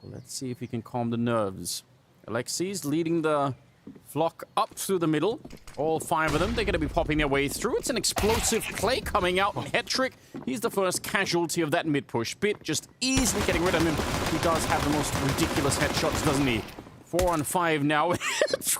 Well, let's see if he can calm the nerves. Alexi's leading the flock up through the middle. All 5 of them, they're going to be popping their way through. It's an explosive play coming out. Hetrick, he's the first casualty of that mid push. Bit just easily getting rid of him. He does have the most ridiculous headshots, doesn't he? 4 on 5 now.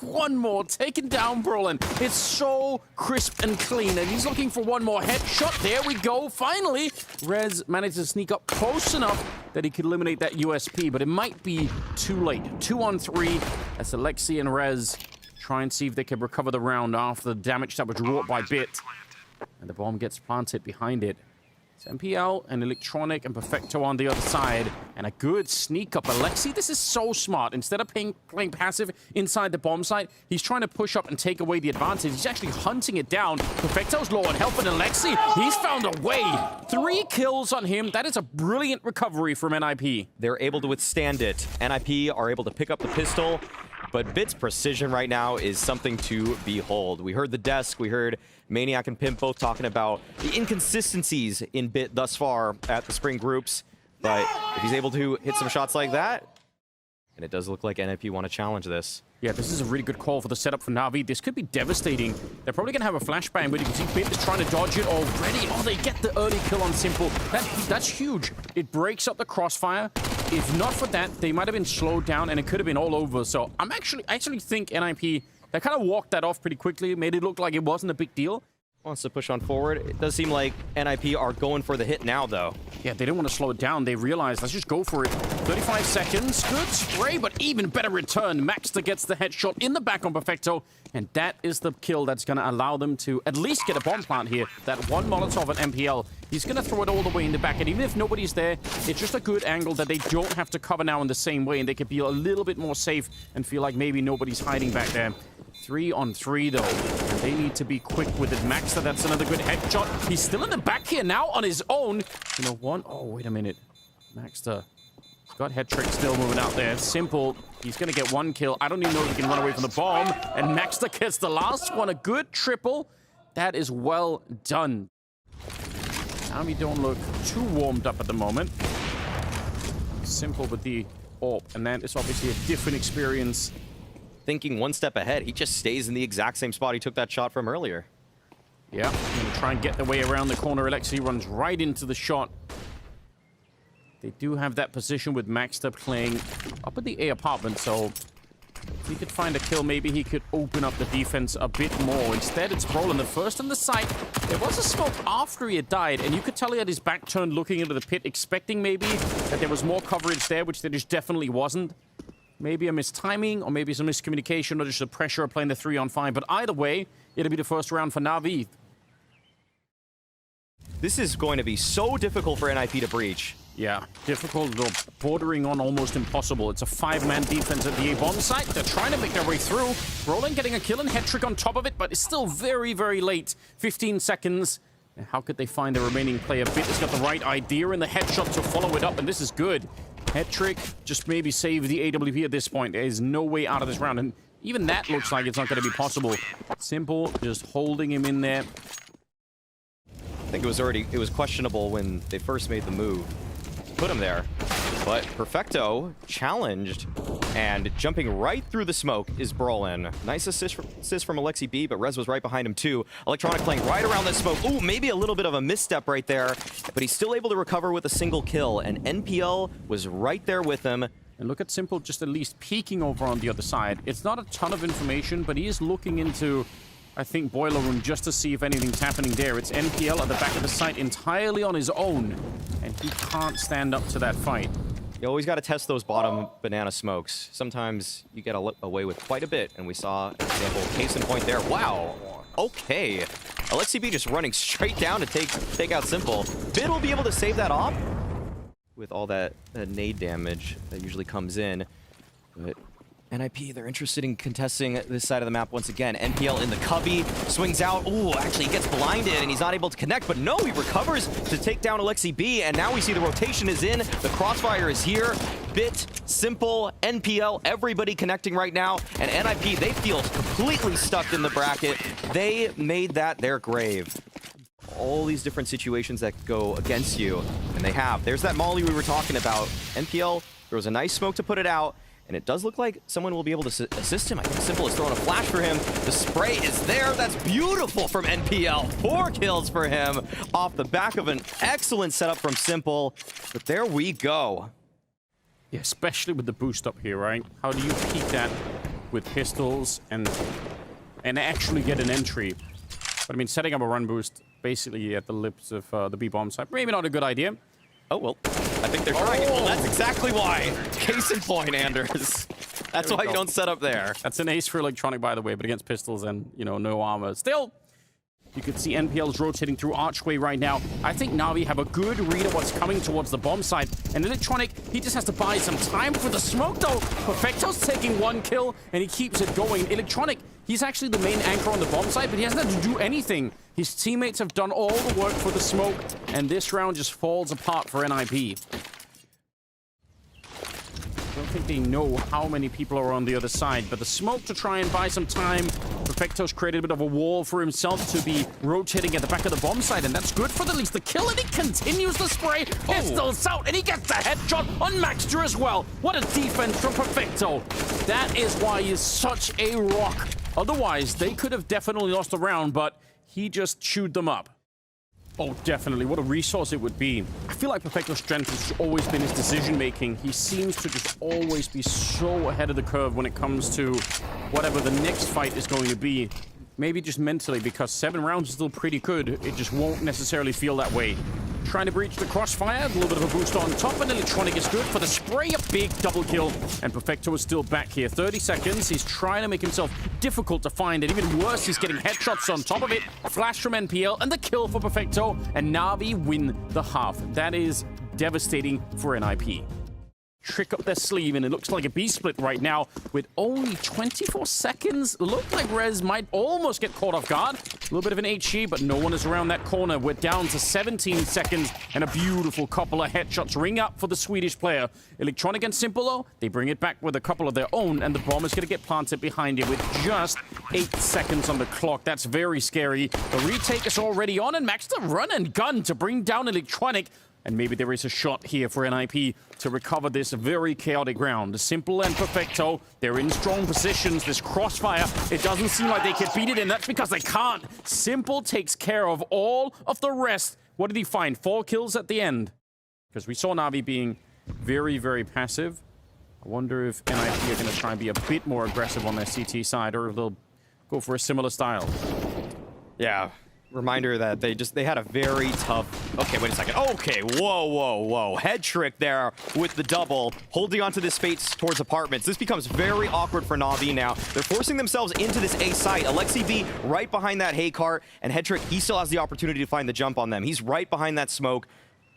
One more taken down, Brolin. It's so crisp and clean, and he's looking for one more headshot. There we go. Finally, Rez managed to sneak up close enough that he could eliminate that USP, but it might be too late. 2 on 3 as Alexi and Rez try and see if they can recover the round after the damage that was wrought by Bit. And the bomb gets planted behind it. It's MPL and Electronic and Perfecto on the other side. And a good sneak up. Alexi, this is so smart. Instead of playing passive inside the bomb site, he's trying to push up and take away the advantage. He's actually hunting it down. Perfecto's low on health, and Alexi, he's found a way. 3 kills on him. That is a brilliant recovery from NIP. They're able to withstand it. NIP are able to pick up the pistol. But Bit's precision right now is something to behold. We heard the desk, we heard Maniac and Pimp both talking about the inconsistencies in Bit thus far at the spring groups. But if he's able to hit some shots like that, and it does look like NIP want to challenge this. Yeah, this is a really good call for the setup for Na'Vi. This could be devastating. They're probably going to have a flashbang, but you can see Bit is trying to dodge it already. Oh, they get the early kill on Simple. That's huge. It breaks up the crossfire. If not for that, they might have been slowed down, and it could have been all over. So I actually think NIP, they kind of walked that off pretty quickly, made it look like it wasn't a big deal. Wants to push on forward. It does seem like NIP are going for the hit now, though. Yeah, they didn't want to slow it down. They realized, let's just go for it. 35 seconds. Good spray, but even better return. Maxter gets the headshot in the back on Perfecto, and that is the kill that's going to allow them to at least get a bomb plant here. That one Molotov at MPL. He's going to throw it all the way in the back, and even if nobody's there, it's just a good angle that they don't have to cover now in the same way, and they can be a little bit more safe and feel like maybe nobody's hiding back there. 3 on 3, though. They need to be quick with it. Maxter, that's another good headshot. He's still in the back here now on his own. You know, one... Oh, wait a minute. Maxter. He's got Hetrick still moving out there. Simple. He's going to get 1 kill. I don't even know if he can run away from the bomb. And Maxter gets the last one. A good triple. That is well done. Now we don't look too warmed up at the moment. Simple with the AWP. And that is obviously a different experience. Thinking 1 step ahead, he just stays in the exact same spot he took that shot from earlier. Yeah, gonna try and get the way around the corner. Alexi runs right into the shot. They do have that position with Maxter playing up at the A apartment, so if he could find a kill, maybe he could open up the defense a bit more. Instead, it's Brolin, the first on the site. There was a smoke after he had died, and you could tell he had his back turned looking into the pit, expecting maybe that there was more coverage there, which there just definitely wasn't. Maybe a mistiming, or maybe some miscommunication, or just the pressure of playing the 3 on 5. But either way, it'll be the first round for Na'Vi. This is going to be so difficult for NIP to breach. Yeah, difficult, though bordering on almost impossible. It's a 5-man defense at the A-bomb site. They're trying to make their way through. Brolin getting a kill and Hetrick on top of it, but it's still very, very late. 15 seconds. How could they find the remaining player? Bit has got the right idea and the headshot to follow it up, and this is good. Hetrick just maybe save the AWP at this point. There is no way out of this round, and even that looks like it's not going to be possible. Simple, just holding him in there. I think it was questionable when they first made the move. Put him there. But Perfecto challenged, and jumping right through the smoke is Brolin. Nice assist from Alexi B, but Rez was right behind him too. Electronic playing right around that smoke. Ooh, maybe a little bit of a misstep right there, but he's still able to recover with a single kill, and NPL was right there with him. And look at Simple just at least peeking over on the other side. It's not a ton of information, but he is looking into, I think, Boiler Room just to see if anything's happening there. It's NPL at the back of the site entirely on his own, and he can't stand up to that fight. You always got to test those bottom banana smokes. Sometimes you get away with quite a bit, and we saw an example, case in point there. Wow. Okay. Alexi B just running straight down to take out Simple. Bit will be able to save that off with all that nade damage that usually comes in. But NIP, they're interested in contesting this side of the map once again. NPL in the cubby, swings out. Ooh, actually he gets blinded and he's not able to connect, but no, he recovers to take down Alexi B, and now we see the rotation is in, the crossfire is here. Bit, Simple, NPL, everybody connecting right now, and NIP, they feel completely stuck in the bracket. They made that their grave. All these different situations that go against you, and they have. There's that molly we were talking about. NPL Throws a nice smoke to put it out, and it does look like someone will be able to assist him. I think Simple is throwing a flash for him. The spray is there. That's beautiful from NPL. 4 kills for him off the back of an excellent setup from Simple. But there we go. Yeah, especially with the boost up here, right? How do you peak that with pistols and actually get an entry? But I mean, setting up a run boost basically at the lips of the B bomb site, maybe not a good idea. Oh, well, I think they're trying it. Well, that's exactly why. Case in point, Anders. That's why you don't set up there. That's an ace for Electronic, by the way, but against pistols and, you know, no armor. Still, you can see NPL's rotating through Archway right now. I think NaVi have a good read of what's coming towards the bomb site. And Electronic, he just has to buy some time for the smoke, though. Perfecto's taking 1 kill, and he keeps it going. Electronic, he's actually the main anchor on the bomb site, but he hasn't had to do anything. His teammates have done all the work for the smoke, and this round just falls apart for NIP. I don't think they know how many people are on the other side, but the smoke to try and buy some time. Perfecto's created a bit of a wall for himself to be rotating at the back of the bomb site, and that's good for at least the kill, and he continues the spray. Pistols out, and he gets the headshot on Maxter as well. What a defense from Perfecto. That is why he is such a rock. Otherwise, they could have definitely lost the round, but he just chewed them up. Oh, definitely. What a resource it would be. I feel like Perfecto's strength has always been his decision-making. He seems to just always be so ahead of the curve when it comes to whatever the next fight is going to be. Maybe just mentally, because 7 rounds is still pretty good. It just won't necessarily feel that way. Trying to breach the crossfire, a little bit of a boost on top, and Electronic is good for the spray, a big double kill, and Perfecto is still back here. 30 seconds, he's trying to make himself difficult to find, and even worse, he's getting headshots on top of it. Flash from NPL, and the kill for Perfecto, and Navi win the half. That is devastating for NIP. Trick up their sleeve, and it looks like a B-split right now with only 24 seconds. Looked like Rez might almost get caught off guard. A little bit of an HE, but no one is around that corner. We're down to 17 seconds, and a beautiful couple of headshots ring up for the Swedish player. Electronic and Simple, though, they bring it back with a couple of their own, and the bomb is going to get planted behind it with just 8 seconds on the clock. That's very scary. The retake is already on, and Max the run and gun to bring down Electronic. And maybe there is a shot here for NIP to recover this very chaotic round. Simple and Perfecto, they're in strong positions. This crossfire, it doesn't seem like they can beat it, and that's because they can't. Simple takes care of all of the rest. What did he find? 4 kills at the end? Because we saw Navi being very, very passive. I wonder if NIP are going to try and be a bit more aggressive on their CT side, or if they'll go for a similar style. Yeah. Reminder that they had a very tough... Okay, wait a second. Okay, whoa. Head trick there with the double, holding onto this space towards apartments. This becomes very awkward for Navi now. They're forcing themselves into this A site. Alexi B right behind that hay cart, and head trick, he still has the opportunity to find the jump on them. He's right behind that smoke,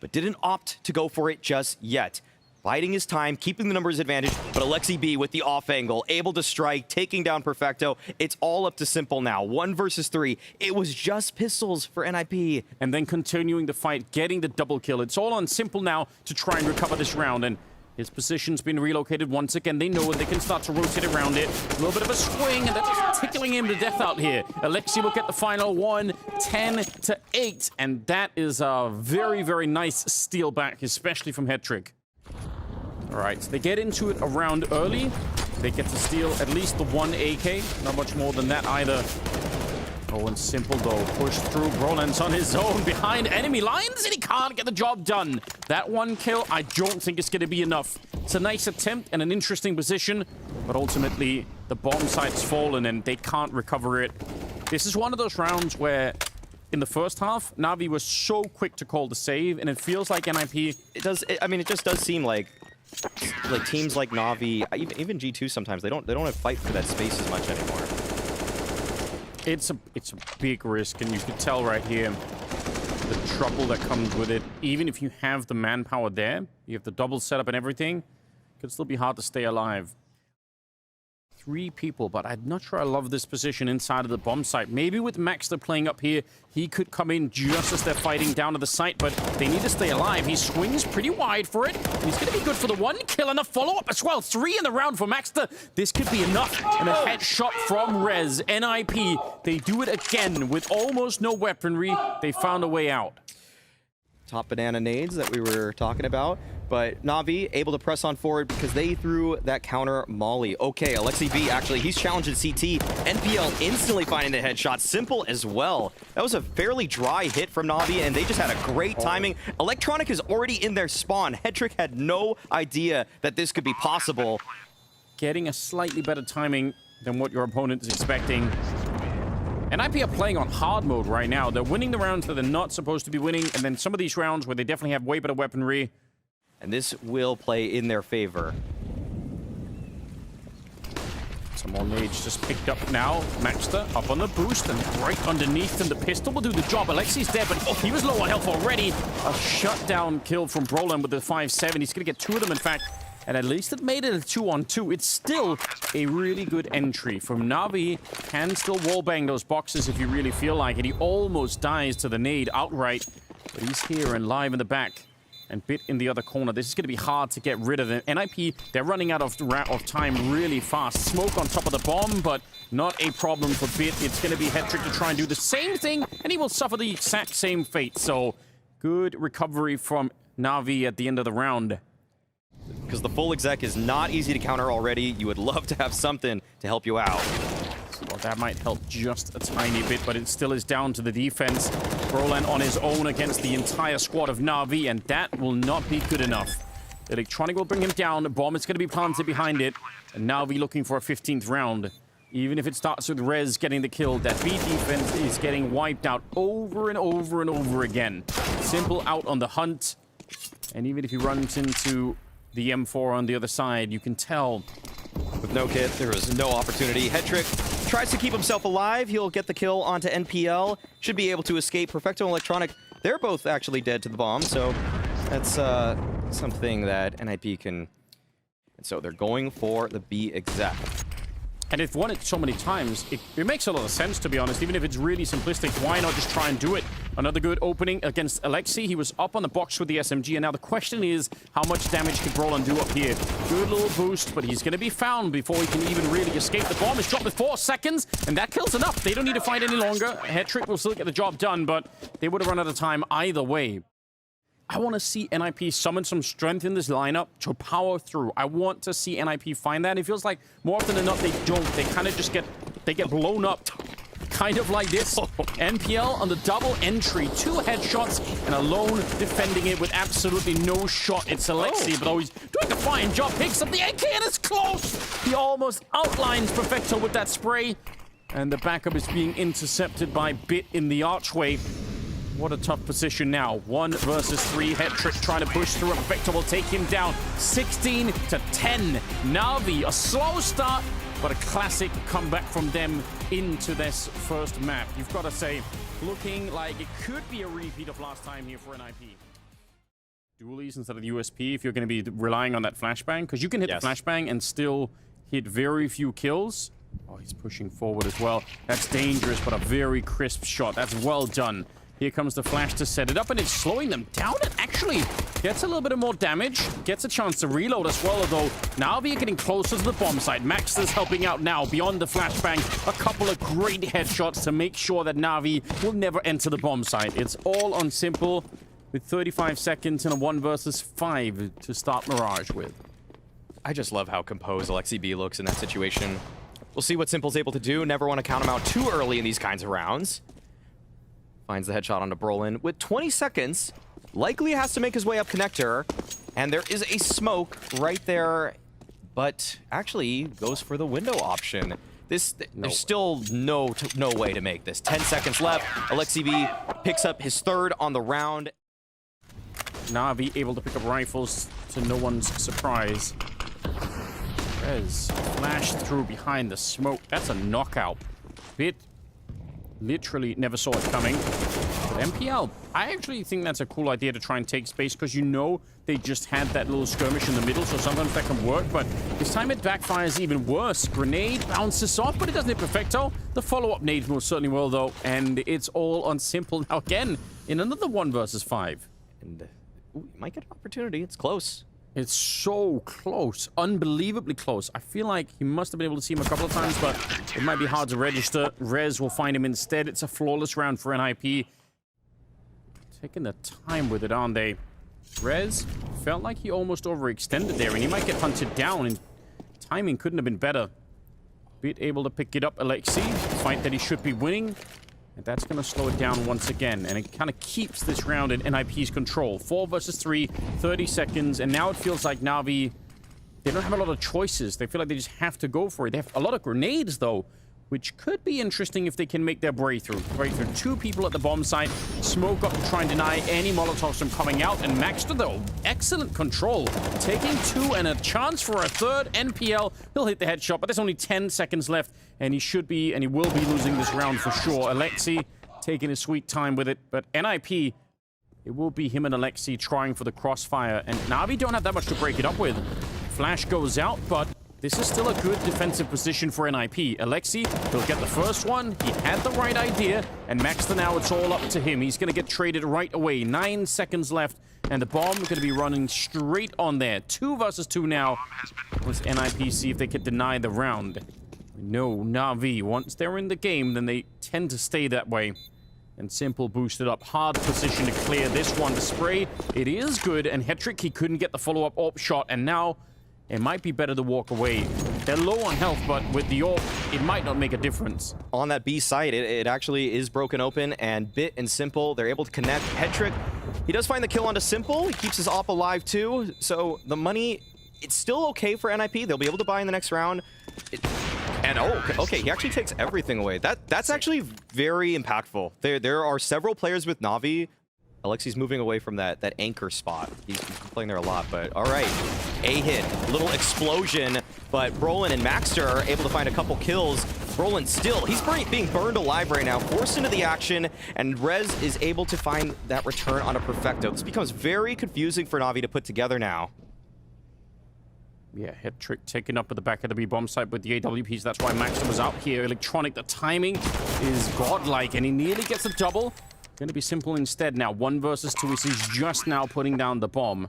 but didn't opt to go for it just yet. Biding his time, keeping the numbers advantage, but Alexi B with the off angle, able to strike, taking down Perfecto. It's all up to Simple now. 1 versus 3. It was just pistols for NIP. And then continuing the fight, getting the double kill. It's all on Simple now to try and recover this round, and his position's been relocated once again. They know they can start to rotate around it. A little bit of a swing, and that's tickling him to death out here. Alexi will get the final one, 10-8, and that is a very, very nice steal back, especially from Headtrick. All right, they get into it around early. They get to steal at least the 1 AK. Not much more than that either. Oh, and Simple, though, pushed through. Brolan's on his own behind enemy lines, and he can't get the job done. That 1 kill, I don't think it's going to be enough. It's a nice attempt and an interesting position, but ultimately, the bomb site's fallen, and they can't recover it. This is one of those rounds where, in the first half, Navi was so quick to call the save, and it feels like NIP... It just does seem like teams like Navi, even G2 sometimes, they don't have fight for that space as much anymore. It's a big risk, and you can tell right here the trouble that comes with it. Even if you have the manpower there, you have the double setup and everything, it could still be hard to stay alive. 3 people, but I'm not sure I love this position inside of the bomb site. Maybe with Maxter playing up here, he could come in just as they're fighting down to the site, but they need to stay alive. He swings pretty wide for it. He's going to be good for the 1 kill and a follow-up as well. 3 in the round for Maxter. This could be enough. And a headshot from Rez. NIP, they do it again with almost no weaponry. They found a way out. top banana nades that we were talking about. But NaVi able to press on forward because they threw that counter molly. Okay, Alexi B, actually, he's challenging CT. NPL instantly finding the headshot. Simple as well. That was a fairly dry hit from NaVi, and they just had a great timing. Electronic is already in their spawn. Hetrick had no idea that this could be possible. Getting a slightly better timing than what your opponent is expecting. NIP are playing on hard mode right now. They're winning the rounds that they're not supposed to be winning, and then some of these rounds where they definitely have way better weaponry. And this will play in their favor. Some more nades just picked up now. Maxter up on the boost, and right underneath them, the pistol will do the job. Alexi's dead, but he was low on health already. A shutdown kill from Brolan with the 5-7. He's going to get 2 of them, in fact. And at least it made it a 2-on-2. It's still a really good entry from NaVi. Can still wallbang those boxes if you really feel like it. He almost dies to the nade outright. But he's here and live in the back. And Bit in the other corner. This is going to be hard to get rid of them. NIP, they're running out of time really fast. Smoke on top of the bomb, but not a problem for Bit. It's going to be Hetrick to try and do the same thing, and he will suffer the exact same fate. So, good recovery from NaVi at the end of the round. Because the full exec is not easy to counter already. You would love to have something to help you out. Well, that might help just a tiny bit, but it still is down to the defense. Brolan on his own against the entire squad of NaVi, and that will not be good enough. Electronic will bring him down. The bomb is going to be planted behind it. And NaVi looking for a 15th round. Even if it starts with Rez getting the kill, that B defense is getting wiped out over and over and over again. Simple out on the hunt. And even if he runs into the M4 on the other side, you can tell. With no kit, there is no opportunity. Hetrick tries to keep himself alive. He'll get the kill onto NPL. Should be able to escape. Perfecto and Electronic, they're both actually dead to the bomb, so that's something that NIP can... And so they're going for the B exec. And they've won it so many times, it makes a lot of sense, to be honest. Even if it's really simplistic, why not just try and do it? Another good opening against Alexi. He was up on the box with the SMG, and now the question is, how much damage can Brolan do up here? Good little boost, but he's going to be found before he can even really escape. The bomb is dropped with 4 seconds, and that kills enough. They don't need to fight any longer. Hetrick will still get the job done, but they would have run out of time either way. I want to see NIP summon some strength in this lineup to power through. I want to see NIP find that. It feels like more often than not they don't. They kind of just get blown up. Kind of like this. NPL on the double entry. 2 headshots and alone defending it with absolutely no shot. It's Alexi, but he's doing a fine job. Picks up the AK and it's close. He almost outlines Perfecto with that spray. And the backup is being intercepted by Bit in the archway. What a tough position now. 1 versus 3. Hetrick trying to push through. Perfecto will take him down. 16 to 10. NaVi, a slow start, but a classic comeback from them into this first map. You've got to say, looking like it could be a repeat of last time here for NIP. Dualies instead of the USP if you're going to be relying on that flashbang, because you can hit the flashbang and still hit very few kills. Oh, he's pushing forward as well. That's dangerous, but a very crisp shot. That's well done. Here comes the flash to set it up, and it's slowing them down. It actually gets a little bit of more damage, gets a chance to reload as well, although now we are getting closer to the bomb site. Max is helping out now beyond the flashbang. A couple of great headshots to make sure that NaVi will never enter the bomb site. It's all on Simple with 35 seconds and a 1 versus 5 to start Mirage with. I just love how composed Alexi B looks in that situation. We'll see what Simple's able to do. Never want to count him out too early in these kinds of rounds. Finds the headshot onto Brolan. With 20 seconds, likely has to make his way up connector. And there is a smoke right there, but actually goes for the window option. There's still no way to make this. 10 seconds left. Alexi B picks up his 3rd on the round. NaVi able to pick up rifles to no one's surprise. Rez flashed through behind the smoke. That's a knockout. Bit literally never saw it coming. But MPL, I actually think that's a cool idea to try and take space, because you know they just had that little skirmish in the middle, so sometimes that can work, but this time it backfires even worse. Grenade bounces off, but it doesn't hit Perfecto. The follow-up nades most certainly will, though, and it's all on Simple now again in another 1 versus 5. And might get an opportunity. It's close. It's so close. Unbelievably close. I feel like he must have been able to see him a couple of times, but it might be hard to register. Rez will find him instead. It's a flawless round for NIP. Taking the time with it, aren't they? Rez felt like he almost overextended there, and he might get hunted down, and timing couldn't have been better. Bit able to pick it up, Alexi. Fight that he should be winning. And that's going to slow it down once again. And it kind of keeps this round in NIP's control. 4 versus 3, 30 seconds. And now it feels like NaVi, they don't have a lot of choices. They feel like they just have to go for it. They have a lot of grenades, though, which could be interesting if they can make their breakthrough. 2 people at the bomb site. Smoke up to try and deny any Molotovs from coming out. And Maxter, though, excellent control. Taking 2 and a chance for a 3rd NPL. He'll hit the headshot, but there's only 10 seconds left. And he should be, and he will be losing this round for sure. Alexi taking his sweet time with it. But NIP, it will be him and Alexi trying for the crossfire. And NaVi don't have that much to break it up with. Flash goes out, but this is still a good defensive position for NIP. Alexi, he'll get the first one. He had the right idea. And Maxter now, it's all up to him. He's going to get traded right away. 9 seconds left. And the bomb is going to be running straight on there. 2 versus 2 now. With NIP, see if they can deny the round. No, NaVi, once they're in the game, then they tend to stay that way. And Simple boosted up. Hard position to clear this one. The spray, it is good. And Hetrick, he couldn't get the follow-up AWP shot. And now it might be better to walk away. They're low on health, but with the AWP, it might not make a difference. On that B site, it actually is broken open, and Bit and Simple, they're able to connect. Hetrick, he does find the kill onto Simple. He keeps his AWP alive, too. So the money, it's still okay for NIP. They'll be able to buy in the next round. And oh, okay, he actually takes everything away. That's actually very impactful. There are several players with NaVi. Alexi's moving away from that anchor spot. He's playing there a lot, but all right. A hit, little explosion, but Brolin and Maxter are able to find a couple kills. Brolin still, he's being burned alive right now, forced into the action, and Rez is able to find that return on a Perfecto. This becomes very confusing for NaVi to put together now. Yeah, Hetrick taken up at the back of the B bomb site with the AWPs. That's why Maxter was out here. Electronic, the timing is godlike, and he nearly gets a double. Going to be Simple instead now. 1 versus 2 as he's just now putting down the bomb.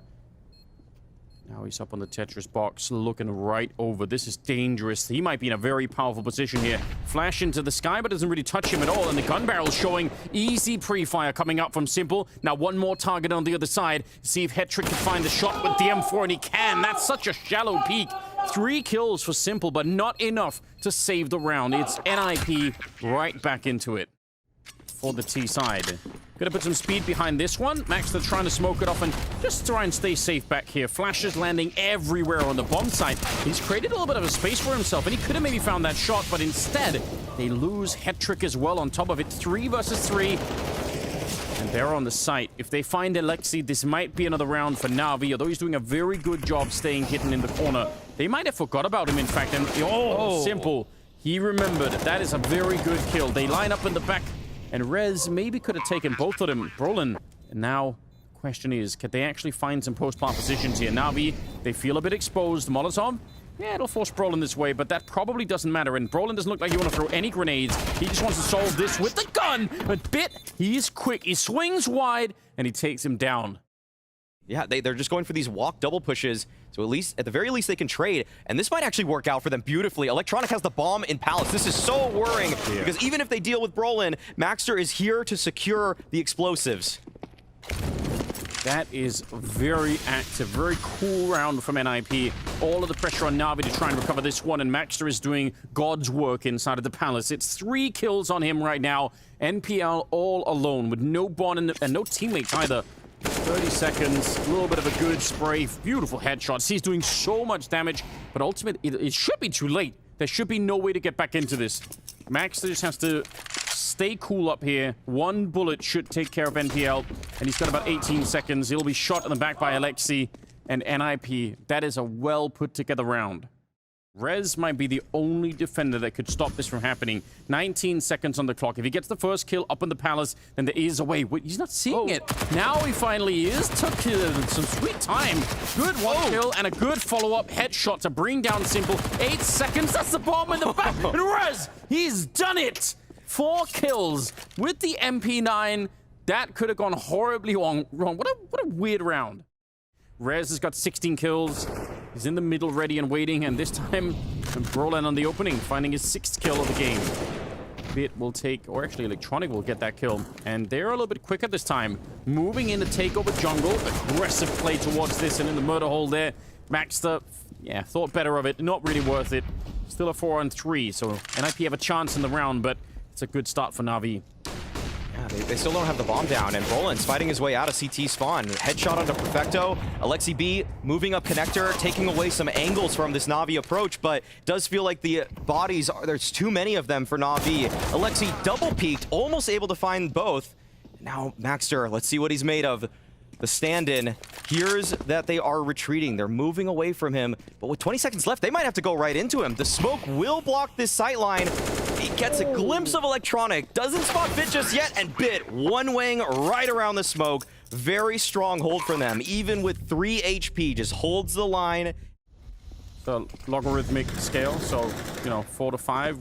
Now he's up on the Tetris box, looking right over. This is dangerous. He might be in a very powerful position here. Flash into the sky, but doesn't really touch him at all. And the gun barrel showing easy pre-fire coming up from Simple. Now one more target on the other side. See if Hetrick can find the shot with the M4, and he can. That's such a shallow peek. 3 kills for Simple, but not enough to save the round. It's NIP right back into it for the T side. Gonna put some speed behind this one. Maxter trying to smoke it off and just try and stay safe back here. Flashes landing everywhere on the bomb site. He's created a little bit of a space for himself, and he could have maybe found that shot, but instead, they lose Hetrick as well on top of it. 3 versus 3. And they're on the site. If they find Alexi, this might be another round for NaVi, although he's doing a very good job staying hidden in the corner. They might have forgot about him, in fact. And Simple. He remembered. That is a very good kill. They line up in the back. And Rez maybe could have taken both of them. Brolin. And now, the question is, could they actually find some post-plant positions here? NaVi, they feel a bit exposed. Molotov, yeah, it'll force Brolin this way, but that probably doesn't matter. And Brolin doesn't look like he want to throw any grenades. He just wants to solve this with the gun. But Bit, he's quick. He swings wide, and he takes him down. Yeah, they're just going for these walk double pushes. So at the very least, they can trade. And this might actually work out for them beautifully. Electronic has the bomb in Palace. This is so worrying because even if they deal with Brolin, Maxter is here to secure the explosives. That is very active, very cool round from NIP. All of the pressure on NaVi to try and recover this one, and Maxter is doing God's work inside of the Palace. It's 3 kills on him right now. NPL all alone with no bond and no teammates either. 30 seconds, a little bit of a good spray, beautiful headshots. He's doing so much damage, but ultimately, it should be too late. There should be no way to get back into this. Maxter just has to stay cool up here. 1 bullet should take care of NPL, and he's got about 18 seconds. He'll be shot in the back by Alexi and NIP. That is a well put together round. Rez might be the only defender that could stop this from happening. 19 seconds on the clock. If he gets the first kill up in the Palace, then there is a way. Wait, he's not seeing it. Now he finally is. Took some sweet time. Good one kill and a good follow-up headshot to bring down Simple. 8 seconds. That's the bomb in the back. And Rez, he's done it. 4 kills with the MP9. That could have gone horribly wrong. What a weird round. Rez has got 16 kills. He's in the middle, ready and waiting, and this time, Brolin on the opening, finding his 6th kill of the game. Bit will take, or actually Electronic will get that kill. And they're a little bit quicker this time. Moving in to take over jungle. Aggressive play towards this, and in the murder hole there, Maxter, yeah, thought better of it. Not really worth it. Still a 4-on-3, so NIP have a chance in the round, but it's a good start for NaVi. Yeah, they still don't have the bomb down, and Brolin's fighting his way out of CT spawn. Headshot onto Perfecto. Alexi B moving up connector, taking away some angles from this NaVi approach, but does feel like the bodies are, there's too many of them for NaVi. Alexi double peeked, almost able to find both. Now Maxter, let's see what he's made of. The stand-in hears that they are retreating. They're moving away from him, but with 20 seconds left, they might have to go right into him. The smoke will block this sight line. He gets a glimpse of Electronic, doesn't spot Bit just yet, and Bit one-waying right around the smoke. Very strong hold from them, even with 3 HP, just holds the line. The logarithmic scale, so, you know, 4 to 5,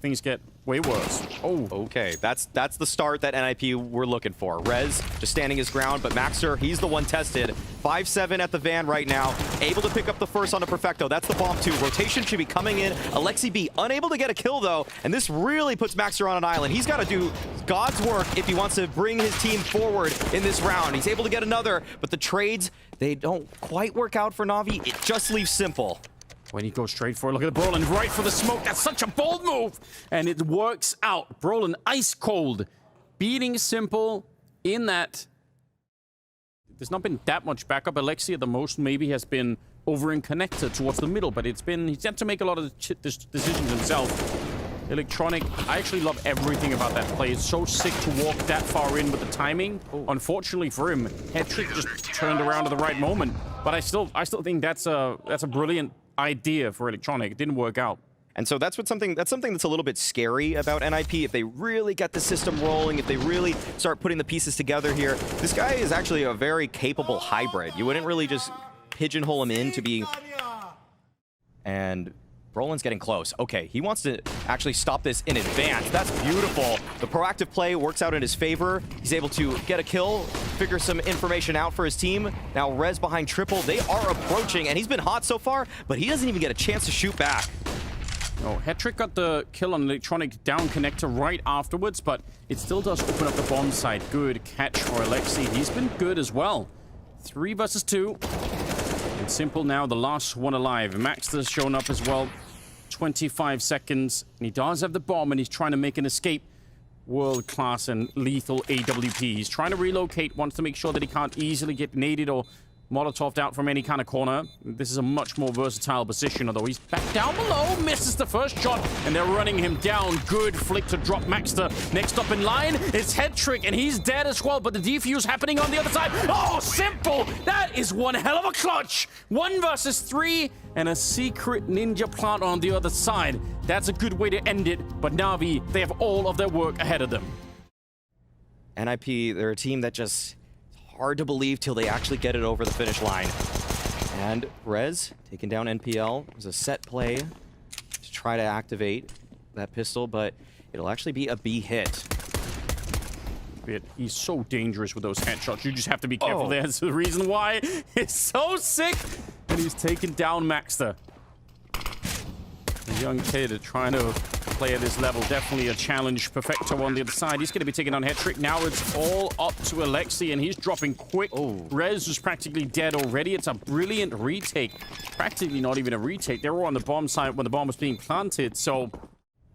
things get way worse. Oh, okay, that's the start that NIP were looking for. Rez just standing his ground, but Maxter, he's the one tested. 5-7 at the van right now, able to pick up the first on the Perfecto. That's the bomb too. Rotation should be coming in. Alexi B unable to get a kill though, and this really puts Maxter on an island. He's got to do God's work if he wants to bring his team forward in this round. He's able to get another, but the trades, they don't quite work out for NaVi. It just leaves simple. When he goes straight for it, look at the Brolin right for the smoke. That's such a bold move. And it works out. Brolin ice cold. Beating Simple in that. There's not been that much backup. Alexi at the most maybe has been over in connector towards the middle, but he's had to make a lot of decisions himself. Electronic, I actually love everything about that play. It's so sick to walk that far in with the timing. Unfortunately for him, Headtrick just turned around at the right moment. But I still think that's a brilliant idea for Electronic. It didn't work out. And so that's something that's a little bit scary about NIP. If they really get the system rolling, if they really start putting the pieces together here, this guy is actually a very capable hybrid. You wouldn't really just pigeonhole him in to be... And Brolin's getting close. Okay, he wants to actually stop this in advance. That's beautiful. The proactive play works out in his favor. He's able to get a kill, figure some information out for his team. Now Rez behind triple. They are approaching, and he's been hot so far, but he doesn't even get a chance to shoot back. Oh, Headtrick got the kill on Electronic down connector right afterwards, but it still does open up the bomb side. Good catch for Alexi. He's been good as well. 3 versus 2. And Simple now the last one alive. Maxter's shown up as well. 25 seconds, and he does have the bomb, and he's trying to make an escape. World-class and lethal AWP. He's trying to relocate, wants to make sure that he can't easily get naded or Molotoved out from any kind of corner. This is a much more versatile position, although he's back down below, misses the first shot, and they're running him down. Good flick to drop Maxter. Next up in line is Headtrick, and he's dead as well, but the defuse happening on the other side. Oh, Simple! That is one hell of a clutch! 1 versus 3, and a secret ninja plant on the other side. That's a good way to end it, but NaVi, they have all of their work ahead of them. NIP, they're a team that just... hard to believe till they actually get it over the finish line. And Rez taking down NPL. It was a set play to try to activate that pistol, but it'll actually be a B hit. He's so dangerous with those headshots. You just have to be careful. There's the reason why. It's so sick. And he's taken down Maxter. A young kid trying to play at this level. Definitely a challenge. Perfecto on the other side. He's going to be taking on Headtrick. Now it's all up to Alexi, and he's dropping quick. Rez was practically dead already. It's a brilliant retake. Practically not even a retake. They were on the bomb side when the bomb was being planted, so...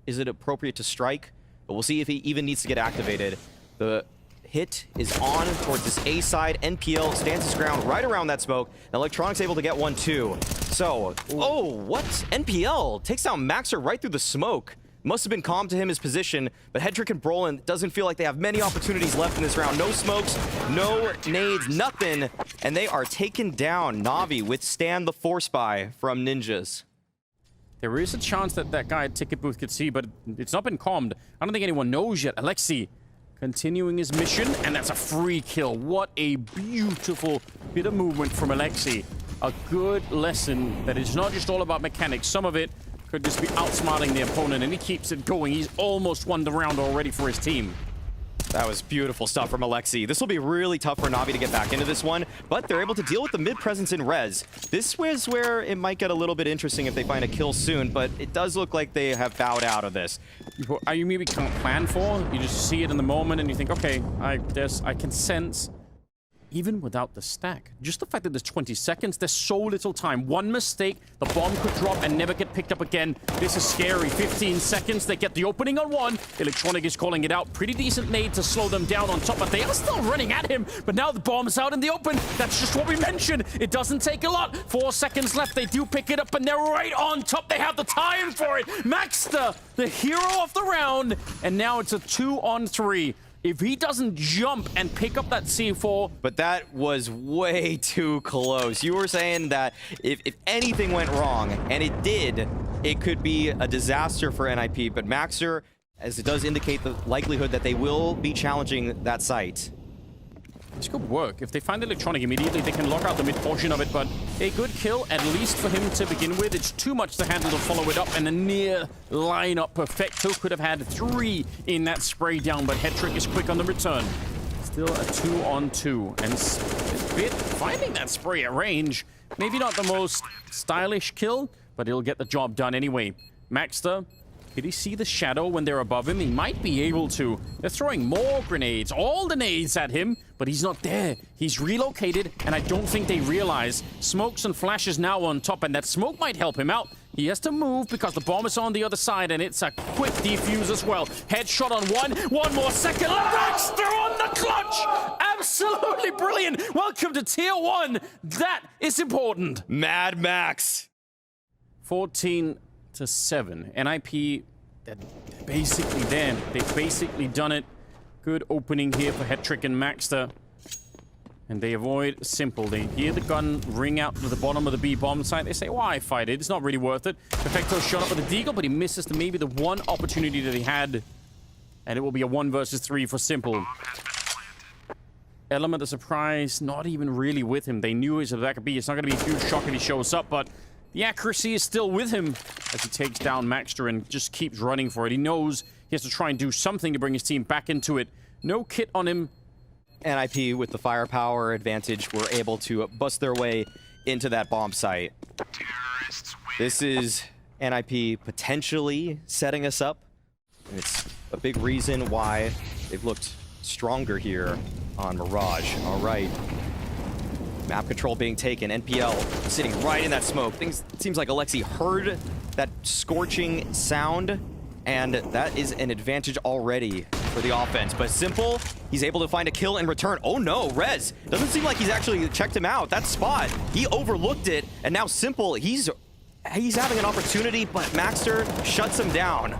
Is it appropriate to strike? But we'll see if he even needs to get activated. The hit is on towards this A side. NPL stands his ground right around that smoke. And Electronic's able to get 1, too. So, what? NPL takes down Maxter right through the smoke. Must have been calm to him, his position, but Headtrick and Brolin doesn't feel like they have many opportunities left in this round. No smokes, no nades, nothing, and they are taken down. NaVi withstand the force buy from Ninjas. There is a chance that that guy at Ticket Booth could see, but it's not been calmed. I don't think anyone knows yet. Alexi continuing his mission, and that's a free kill. What a beautiful bit of movement from Alexi. A good lesson that it's not just all about mechanics. Some of it could just be outsmarting the opponent, and he keeps it going. He's almost won the round already for his team. That was beautiful stuff from Alexi. This will be really tough for Navi to get back into this one, but they're able to deal with the mid presence in res. This was where it might get a little bit interesting if they find a kill soon, but it does look like they have bowed out of this. You maybe can't plan for, you just see it in the moment and you think, okay, I can sense. Even without the stack, just the fact that there's 20 seconds, there's so little time. One mistake, the bomb could drop and never get picked up again. This is scary. 15 seconds, they get the opening on one. Electronic is calling it out. Pretty decent nade to slow them down on top, but they are still running at him. But now the bomb's out in the open. That's just what we mentioned. It doesn't take a lot. 4 seconds left. They do pick it up, and they're right on top. They have the time for it. Maxter, the hero of the round, and now it's a 2-on-3. If he doesn't jump and pick up that C4... But that was way too close. You were saying that if anything went wrong, and it did, it could be a disaster for NIP. But Maxter, as it does indicate the likelihood that they will be challenging that site. This could work. If they find Electronic immediately, they can lock out the mid portion of it, but a good kill, at least for him to begin with. It's too much to handle to follow it up, and a near lineup Perfecto could have had 3 in that spray down, but Hetrick is quick on the return. Still a 2-on-2, and Bit finding that spray at range. Maybe not the most stylish kill, but he'll get the job done anyway. Maxter, did he see the shadow when they're above him? He might be able to. They're throwing more grenades, all the nades at him, but he's not there. He's relocated, and I don't think they realize. Smokes and flashes now on top, and that smoke might help him out. He has to move because the bomb is on the other side, and it's a quick defuse as well. Headshot on one more second. Baxter on the clutch! Absolutely brilliant! Welcome to Tier 1. That is important. Mad Max. 14-7. NIP, they're basically there. They've basically done it. Good opening here for Hetrick and Maxter. And they avoid simple. They hear the gun ring out to the bottom of the B bomb site. They say, why fight it? It's not really worth it. Perfecto's shot up with the deagle, but he misses the maybe the one opportunity that he had. And it will be a 1 versus 3 for simple. Element of surprise, not even really with him. They knew his back B. It's not going to be a huge shock if he shows up, but the accuracy is still with him as he takes down Maxter and just keeps running for it. He knows he has to try and do something to bring his team back into it. No kit on him. NIP, with the firepower advantage, were able to bust their way into that bomb site. This is NIP potentially setting us up. And it's a big reason why they've looked stronger here on Mirage. All right. Map control being taken. NPL sitting right in that smoke. It seems like Alexi heard that scorching sound, and that is an advantage already for the offense. But Simple, he's able to find a kill in return. Oh no, Rez. Doesn't seem like he's actually checked him out. That spot, he overlooked it, and now Simple, he's having an opportunity, but Maxter shuts him down.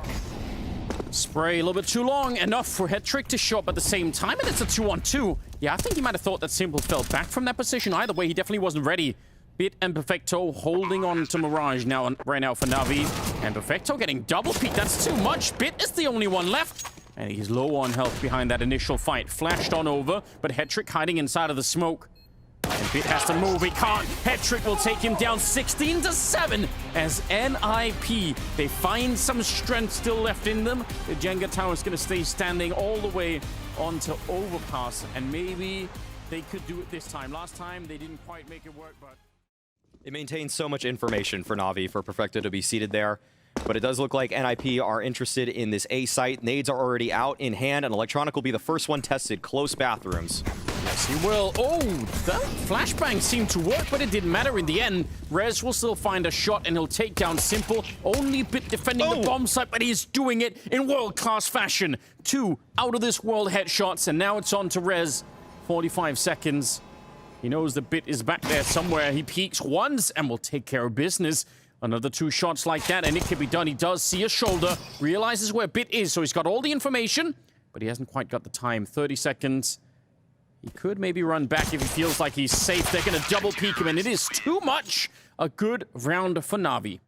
Spray a little bit too long, enough for Hetrick to show up at the same time, and it's a 2-on-2. Yeah, I think he might have thought that Simple fell back from that position. Either way, he definitely wasn't ready. Bit and Perfecto holding on to Mirage now, right now for Navi. And Perfecto getting double peeked. That's too much. Bit is the only one left. And he's low on health behind that initial fight. Flashed on over, but Hetrick hiding inside of the smoke. And Bit has to move. He can't. Hetrick will take him down 16-7 as NIP. They find some strength still left in them. The Jenga tower is going to stay standing all the way onto Overpass. And maybe they could do it this time. Last time, they didn't quite make it work, but... It maintains so much information for Navi, for Perfecto to be seated there. But it does look like NIP are interested in this A site. Nades are already out in hand, and Electronic will be the first one tested. Close bathrooms. Yes, he will. Oh, that flashbang seemed to work, but it didn't matter in the end. Rez will still find a shot, and he'll take down Simple. Only Bit defending the bomb site, but he's doing it in world-class fashion. 2 out-of-this-world headshots, and now it's on to Rez. 45 seconds. He knows the Bit is back there somewhere. He peeks once and will take care of business. Another 2 shots like that, and it can be done. He does see a shoulder, realizes where Bit is, so he's got all the information, but he hasn't quite got the time. 30 seconds. He could maybe run back if he feels like he's safe. They're going to double peek him, and it is too much. A good round for Navi.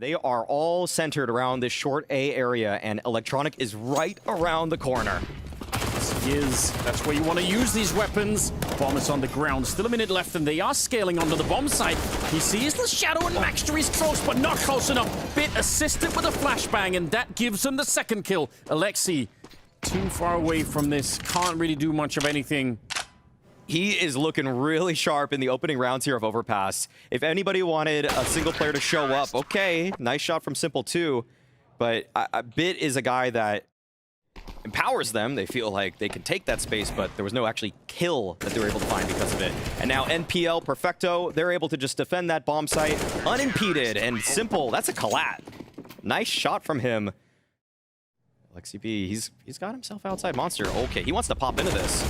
They are all centered around this short A area, and Electronic is right around the corner. Yes, he is. That's where you want to use these weapons. Bomb is on the ground. Still a minute left, and they are scaling onto the bomb site. He sees the shadow, and Maxter is close, but not close enough. Bit assisted with a flashbang, and that gives him the second kill. Alexi too far away from this. Can't really do much of anything. He is looking really sharp in the opening rounds here of Overpass. If anybody wanted a single player to show up, okay, nice shot from Simple too. But Bit is a guy that empowers them. They feel like they can take that space, but there was no actually kill that they were able to find because of it. And now NPL, Perfecto, they're able to just defend that bomb site unimpeded. And Simple, that's a collat. Nice shot from him. Alexi B, he's got himself outside Monster. Okay, he wants to pop into this.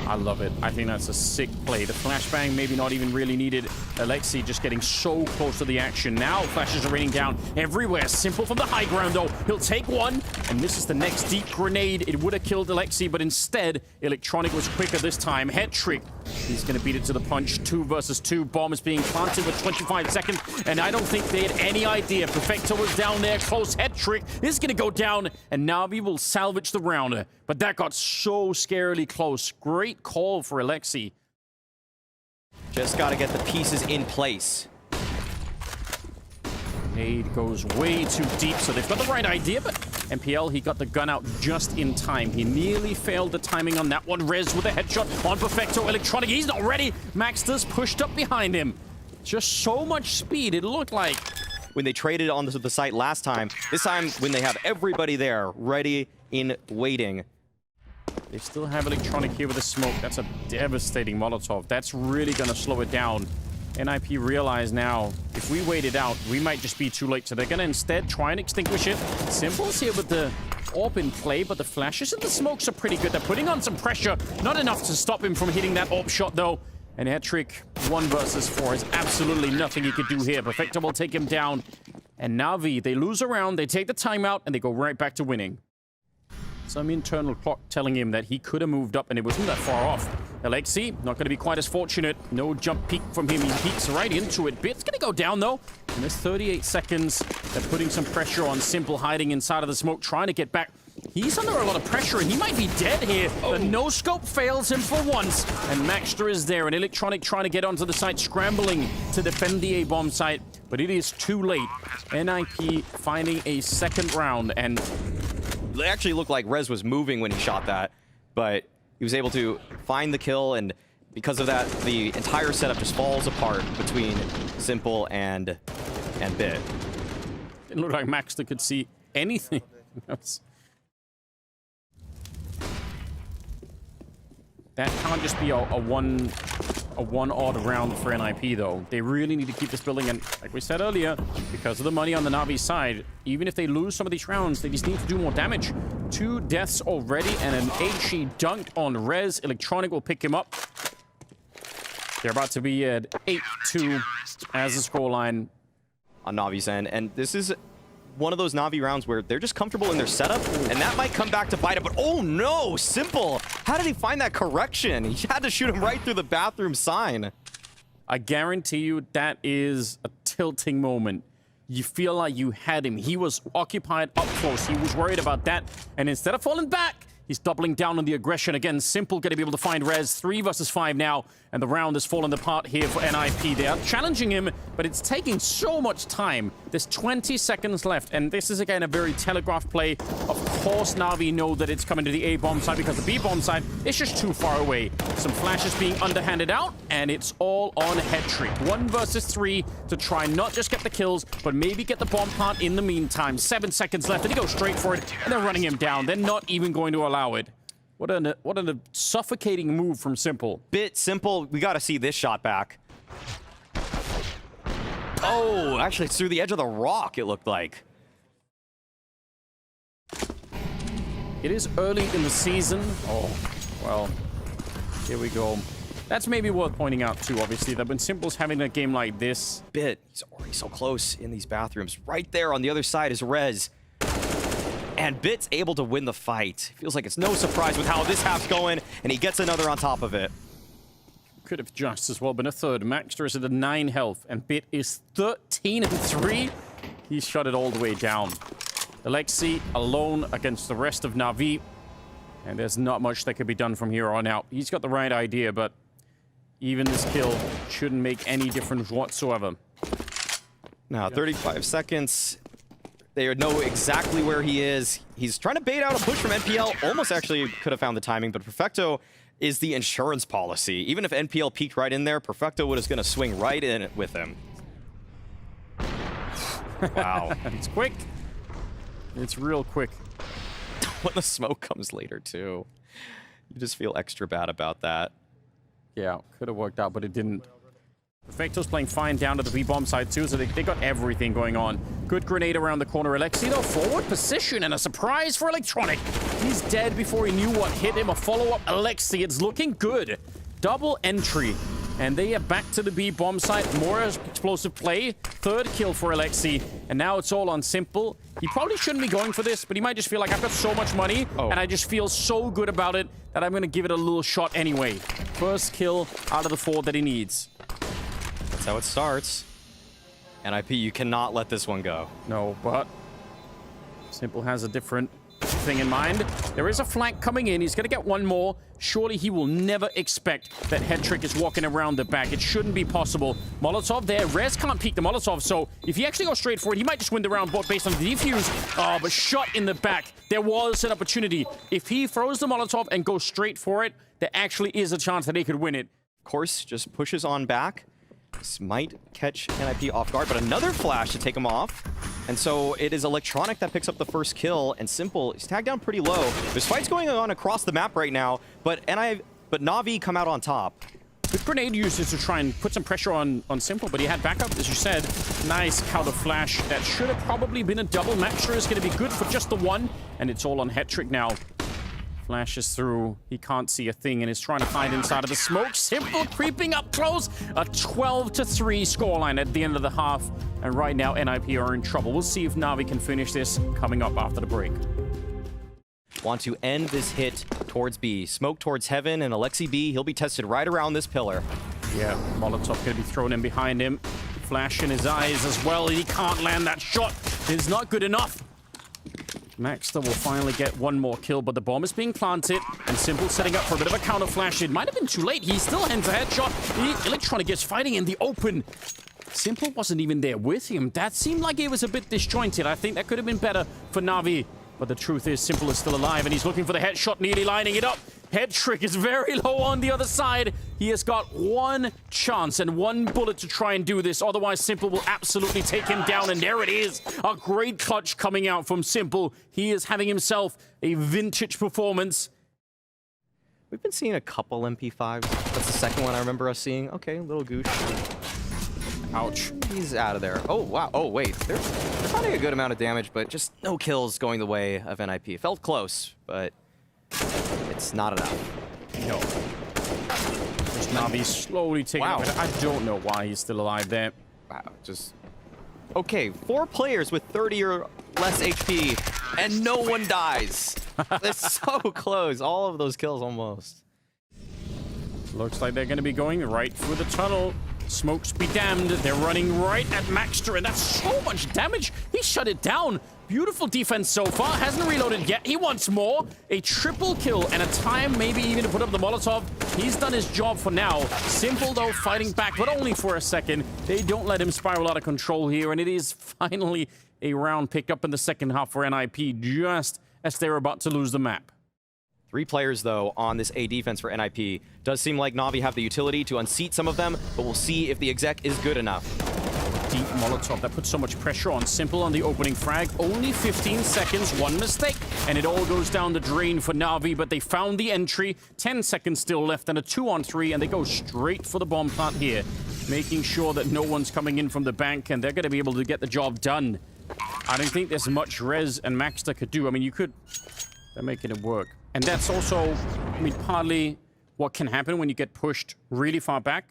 I love it. I think that's a sick play. The flashbang maybe not even really needed. Alexi just getting so close to the action. Now flashes are raining down everywhere. Simple from the high ground though. He'll take one and misses the next deep grenade. It would have killed Alexi, but instead Electronic was quicker this time. Head trick. He's going to beat it to the punch. 2 versus 2. Bomb is being planted with 25 seconds, and I don't think they had any idea. Perfecto was down there. Close head trick is going to go down, and NaVi will salvage the round. But that got so scarily close. Great call for Alexi. Just got to get the pieces in place. Nade goes way too deep, so they've got the right idea, but NPL, he got the gun out just in time. He nearly failed the timing on that one. Rez with a headshot on Perfecto. Electronic, he's not ready. Maxter's pushed up behind him. Just so much speed, it looked like. When they traded onto the site last time, this time when they have everybody there, ready in waiting. They still have Electronic here with a smoke. That's a devastating Molotov. That's really going to slow it down. NIP realize now, if we wait it out, we might just be too late. So they're going to instead try and extinguish it. Simple's here with the AWP in play, but the flashes and the smokes are pretty good. They're putting on some pressure. Not enough to stop him from hitting that AWP shot, though. And Hat-Trick 1 versus 4 is absolutely nothing he could do here. Perfecto will take him down. And NaVi, they lose a round, they take the timeout, and they go right back to winning. Some internal clock telling him that he could have moved up and it wasn't that far off. Alexi, not going to be quite as fortunate. No jump peek from him. He peeks right into it. Bit's going to go down, though. And there's 38 seconds. They're putting some pressure on Simple, hiding inside of the smoke, trying to get back. He's under a lot of pressure, and he might be dead here. The no-scope fails him for once. And Maxter is there, and Electronic trying to get onto the site, scrambling to defend the A-bomb site. But it is too late. NIP finding a second round, and it actually looked like Rez was moving when he shot that, but he was able to find the kill, and because of that, the entire setup just falls apart between Simple and Bit. It looked like Maxter could see anything. That can't just be a one odd round for NIP, though. They really need to keep this building, and like we said earlier, because of the money on the NaVi side, even if they lose some of these rounds, they just need to do more damage. 2 deaths already, and an HE dunked on Rez. Electronic will pick him up. They're about to be at 8-2 as the scoreline on NaVi's end, and this is one of those NaVi rounds where they're just comfortable in their setup, and that might come back to bite it, but oh no, Simple! How did he find that correction? He had to shoot him right through the bathroom sign. I guarantee you that is a tilting moment. You feel like you had him. He was occupied up close. He was worried about that, and instead of falling back, he's doubling down on the aggression. Again, Simple going to be able to find Rez. 3 versus 5 now, and the round has fallen apart here for NIP. They are challenging him, but it's taking so much time. There's 20 seconds left, and this is, again, a very telegraphed play. Of course, NaVi know that it's coming to the A-bomb side because the B-bomb side is just too far away. Some flashes being underhanded out, and it's all on Hat-Trick. 1 versus 3 to try not just get the kills, but maybe get the bomb plant in the meantime. 7 seconds left, and he goes straight for it, and they're running him down. They're not even going to allow it. What a suffocating move from Simple. Bit Simple, we got to see this shot back. Oh, actually, it's through the edge of the rock, it looked like. It is early in the season. Oh, well, here we go. That's maybe worth pointing out, too, obviously, that when Simple's having a game like this... Bit, he's already so close in these bathrooms. Right there on the other side is Rez. And Bit's able to win the fight. Feels like it's no surprise with how this half's going, and he gets another on top of it. Could have just as well been a third. Maxter is at a 9 health, and Bit is 13-3. He's shot it all the way down. Alexi alone against the rest of NaVi, and there's not much that could be done from here on out. He's got the right idea, but even this kill shouldn't make any difference whatsoever. Now, 35 seconds. They know exactly where he is. He's trying to bait out a push from NPL. Almost actually could have found the timing, but Perfecto is the insurance policy. Even if NPL peeked right in there, Perfecto was going to swing right in with him. Wow. It's quick. It's real quick. When the smoke comes later, too. You just feel extra bad about that. Yeah, could have worked out, but it didn't. Perfecto's playing fine down to the B-bomb side, too, so they got everything going on. Good grenade around the corner. Alexi, though, forward position, and a surprise for Electronic. He's dead before he knew what hit him. A follow-up Alexi. It's looking good. Double entry. And they are back to the B-bomb site. More explosive play. Third kill for Alexi. And now it's all on Simple. He probably shouldn't be going for this, but he might just feel like I've got so much money, and I just feel so good about it that I'm going to give it a little shot anyway. First kill out of the 4 that he needs. That's how it starts. NIP, you cannot let this one go. No, but Simple has a different thing in mind. There is a flank coming in. He's going to get one more. Surely he will never expect that Hetrick is walking around the back. It shouldn't be possible. Molotov there. Rez can't peek the Molotov, so if he actually goes straight for it, he might just win the round based on the defuse. Oh, but shot in the back. There was an opportunity. If he throws the Molotov and goes straight for it, there actually is a chance that he could win it. Of course, just pushes on back. This might catch NIP off guard, but another flash to take him off. And so it is Electronic that picks up the first kill, and Simple, he's tagged down pretty low. There's fights going on across the map right now, but NaVi come out on top. Good grenade usage to try and put some pressure on Simple, but he had backup, as you said. Nice counter flash. That should have probably been a double. Maxter is going to be good for just the one, and it's all on Hetrick now. Flashes through. He can't see a thing and is trying to hide inside of the smoke. Simple creeping up close. A 12-3 scoreline at the end of the half. And right now, NIP are in trouble. We'll see if Navi can finish this coming up after the break. Want to end this hit towards B. Smoke towards Heaven, and Alexi B, he'll be tested right around this pillar. Yeah, Molotov going to be thrown in behind him. Flash in his eyes as well. He can't land that shot. It's not good enough. Maxter will finally get one more kill, but the bomb is being planted, and Simple setting up for a bit of a counter flash. It might have been too late. He still hands a headshot. Electronic gets fighting in the open. Simple wasn't even there with him. That seemed like it was a bit disjointed. I think that could have been better for Navi. But the truth is, Simple is still alive, and he's looking for the headshot, nearly lining it up. Hetrick is very low on the other side. He has got one chance and one bullet to try and do this. Otherwise, Simple will absolutely take him down. And there it is. A great clutch coming out from Simple. He is having himself a vintage performance. We've been seeing a couple MP5s. That's the second one I remember us seeing. Okay, a little gooch. Ouch. He's out of there. Oh, wow. Oh, wait. They're finding a good amount of damage, but just no kills going the way of NIP. It felt close, but it's not enough. No. Just Navi slowly taking it. I don't know why he's still alive there. Wow. Just... Okay, 4 players with 30 or less HP, and no one dies. It's so close. All of those kills almost. Looks like they're going to be going right through the tunnel. Smokes be damned. They're running right at Maxter, and that's so much damage. He shut it down. Beautiful defense so far. Hasn't reloaded yet. He wants more. A triple kill and a time maybe even to put up the Molotov. He's done his job for now. Simple, though, fighting back, but only for a second. They don't let him spiral out of control here, and it is finally a round picked up in the second half for NIP, just as they're about to lose the map. 3 players, though, on this A defense for NIP. Does seem like Navi have the utility to unseat some of them, but we'll see if the exec is good enough. Deep Molotov that puts so much pressure on Simple on the opening frag. Only 15 seconds, one mistake, and it all goes down the drain for Navi, but they found the entry. 10 seconds still left, and a 2-on-3, and they go straight for the bomb plant here, making sure that no one's coming in from the bank, and they're going to be able to get the job done. I don't think there's much Rez and Maxter could do. I mean, you could... They're making it work. And that's also, I mean, partly what can happen when you get pushed really far back.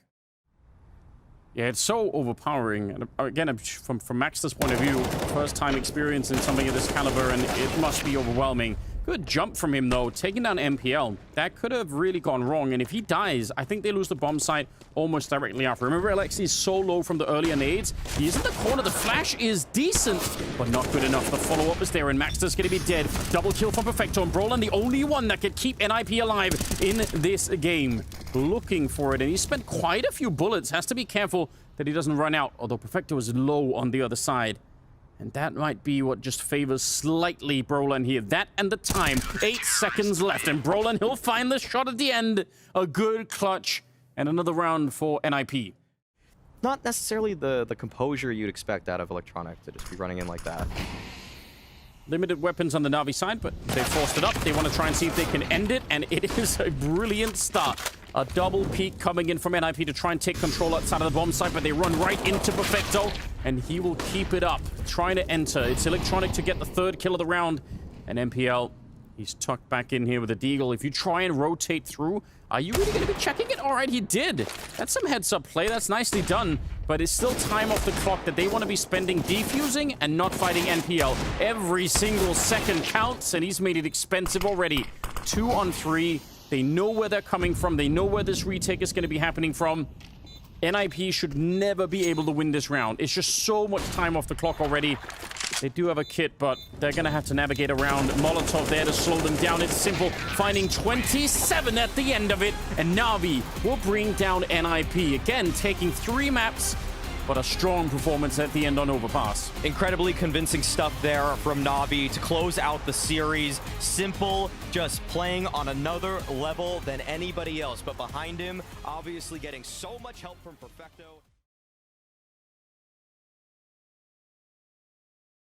Yeah, it's so overpowering. And again, from Maxter's point of view, first time experience in something of this caliber, and it must be overwhelming. Good jump from him, though, taking down MPL. That could have really gone wrong, and if he dies, I think they lose the bomb site almost directly after. Remember, Alexi is so low from the earlier nades. He's in the corner. The flash is decent, but not good enough. The follow-up is there, and Maxter's going to be dead. Double kill from Perfecto, and Brolin, the only one that could keep NIP alive in this game. Looking for it, and he spent quite a few bullets. Has to be careful that he doesn't run out, although Perfecto is low on the other side. And that might be what just favors slightly Brolin here. That and the time. 8 seconds left. And Brolin, he'll find the shot at the end. A good clutch. And another round for NIP. Not necessarily the composure you'd expect out of Electronic to just be running in like that. Limited weapons on the NaVi side, but they forced it up. They want to try and see if they can end it. And it is a brilliant start. A double peek coming in from NIP to try and take control outside of the bomb site, but they run right into Perfecto, and he will keep it up, trying to enter. It's Electronic to get the 3rd kill of the round, and MPL, he's tucked back in here with a deagle. If you try and rotate through, are you really going to be checking it? All right, he did. That's some heads-up play. That's nicely done, but it's still time off the clock that they want to be spending defusing and not fighting NPL. Every single second counts, and he's made it expensive already. 2 on 3. They know where they're coming from. They know where this retake is going to be happening from. NIP should never be able to win this round. It's just so much time off the clock already. They do have a kit, but they're going to have to navigate around. Molotov there to slow them down. It's simple. Finding 27 at the end of it. And NaVi will bring down NIP. Again, taking 3 maps, but a strong performance at the end on Overpass. Incredibly convincing stuff there from NaVi to close out the series. Simple, just playing on another level than anybody else. But behind him, obviously getting so much help from Perfecto.